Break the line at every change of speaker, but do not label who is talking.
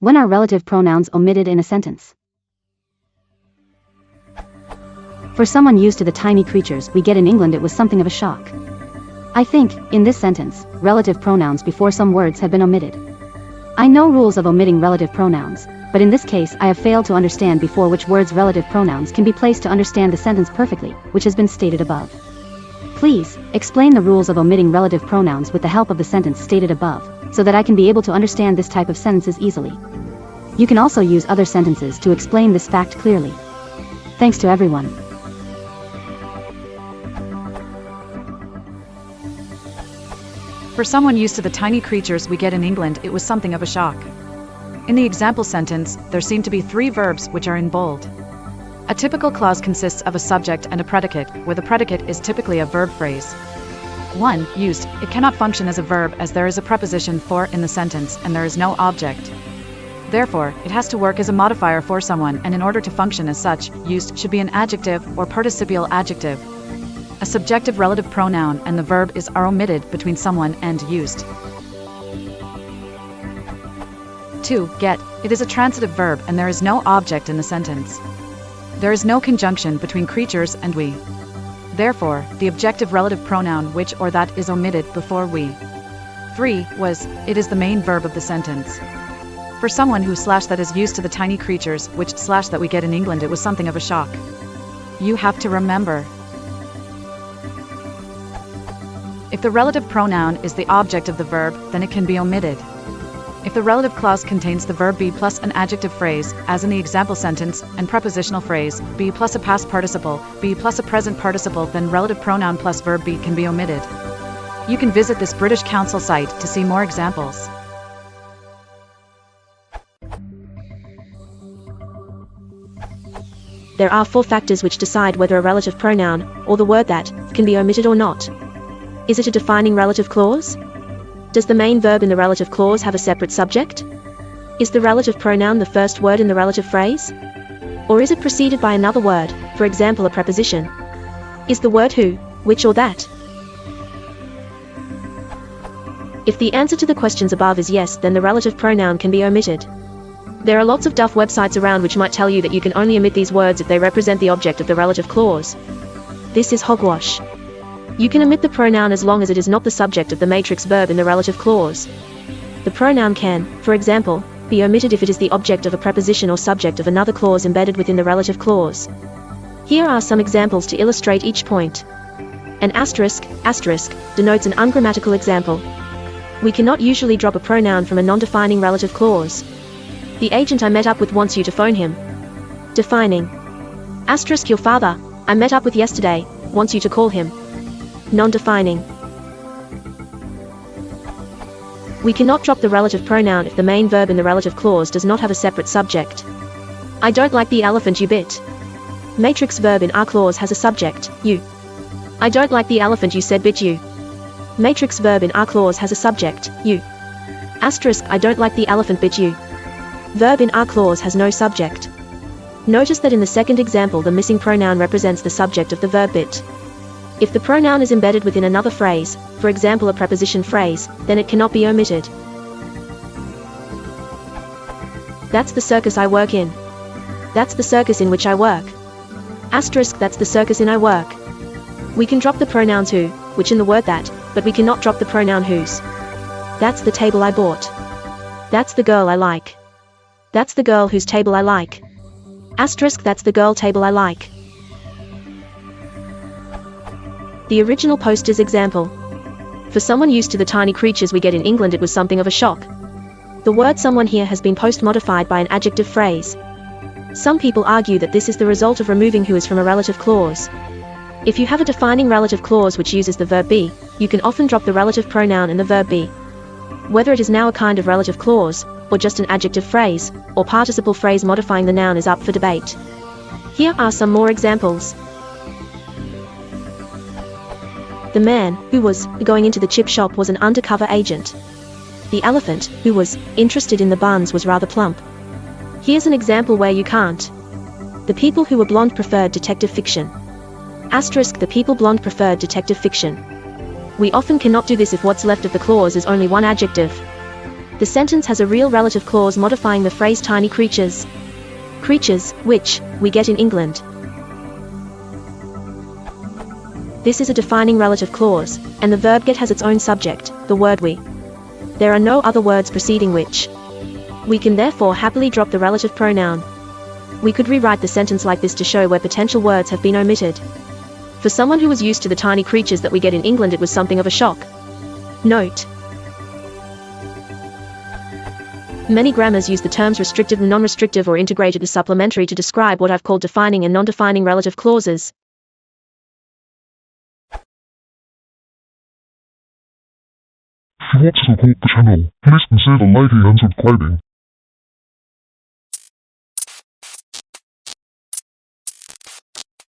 When are relative pronouns omitted in a sentence? For someone used to the tiny creatures we get in England, it was something of a shock. I think, in this sentence, relative pronouns before some words have been omitted. I know rules of omitting relative pronouns, but in this case I have failed to understand before which words relative pronouns can be placed to understand the sentence perfectly, which has been stated above. Please, explain the rules of omitting relative pronouns with the help of the sentence stated above, so that I can be able to understand this type of sentences easily. You can also use other sentences to explain this fact clearly. Thanks to everyone.
For someone used to the tiny creatures we get in England, it was something of a shock. In the example sentence, there seem to be 3 verbs which are in bold. A typical clause consists of a subject and a predicate, where the predicate is typically a verb phrase. 1. Used. It cannot function as a verb as there is a preposition for in the sentence and there is no object. Therefore, it has to work as a modifier for someone, and in order to function as such, used should be an adjective or participial adjective. A subjective relative pronoun and the verb is are omitted between someone and used. 2. Get. It is a transitive verb and there is no object in the sentence. There is no conjunction between creatures and we. Therefore, the objective relative pronoun which or that is omitted before we. 3. Was. It is the main verb of the sentence. For someone who that is used to the tiny creatures which that we get in England, it was something of a shock. You have to remember. If the relative pronoun is the object of the verb, then it can be omitted. If the relative clause contains the verb be plus an adjective phrase, as in the example sentence, and prepositional phrase, be plus a past participle, be plus a present participle, then relative pronoun plus verb be can be omitted. You can visit this British Council site to see more examples.
There are 4 factors which decide whether a relative pronoun, or the word that, can be omitted or not. Is it a defining relative clause? Does the main verb in the relative clause have a separate subject? Is the relative pronoun the first word in the relative phrase? Or is it preceded by another word, for example a preposition? Is the word who, which or that? If the answer to the questions above is yes, then the relative pronoun can be omitted. There are lots of duff websites around which might tell you that you can only omit these words if they represent the object of the relative clause. This is hogwash. You can omit the pronoun as long as it is not the subject of the matrix verb in the relative clause. The pronoun can, for example, be omitted if it is the object of a preposition or subject of another clause embedded within the relative clause. Here are some examples to illustrate each point. An asterisk denotes an ungrammatical example. We cannot usually drop a pronoun from a non-defining relative clause. The agent I met up with wants you to phone him. Defining. Asterisk your father, I met up with yesterday, wants you to call him. Non-defining. We cannot drop the relative pronoun if the main verb in the relative clause does not have a separate subject. I don't like the elephant you bit. Matrix verb in our clause has a subject, you. I don't like the elephant you said bit you. Matrix verb in our clause has a subject, you. Asterisk I don't like the elephant bit you. Verb in our clause has no subject. Notice that in the second example the missing pronoun represents the subject of the verb bit. If the pronoun is embedded within another phrase, for example a preposition phrase, then it cannot be omitted. That's the circus I work in. That's the circus in which I work. Asterisk that's the circus in I work. We can drop the pronouns who, which in the word that, but we cannot drop the pronoun whose. That's the table I bought. That's the girl I like. That's the girl whose table I like. Asterisk that's the girl table I like. The original poster's example. For someone used to the tiny creatures we get in England, it was something of a shock. The word someone here has been post-modified by an adjective phrase. Some people argue that this is the result of removing who is from a relative clause. If you have a defining relative clause which uses the verb be, you can often drop the relative pronoun in the verb be. Whether it is now a kind of relative clause, or just an adjective phrase, or participle phrase modifying the noun is up for debate. Here are some more examples. The man, who was going into the chip shop, was an undercover agent. The elephant, who was interested in the buns, was rather plump. Here's an example where you can't. The people who were blonde preferred detective fiction. Asterisk the people blonde preferred detective fiction. We often cannot do this if what's left of the clause is only one adjective. The sentence has a real relative clause modifying the phrase tiny creatures. Creatures, which, we get in England. This is a defining relative clause, and the verb get has its own subject, the word we. There are no other words preceding which. We can therefore happily drop the relative pronoun. We could rewrite the sentence like this to show where potential words have been omitted. For someone who was used to the tiny creatures that we get in England, it was something of a shock. Note: many grammars use the terms restrictive and non-restrictive or integrated as supplementary to describe what I've called defining and non-defining relative clauses.
If you want to support the channel, please consider liking and subscribing.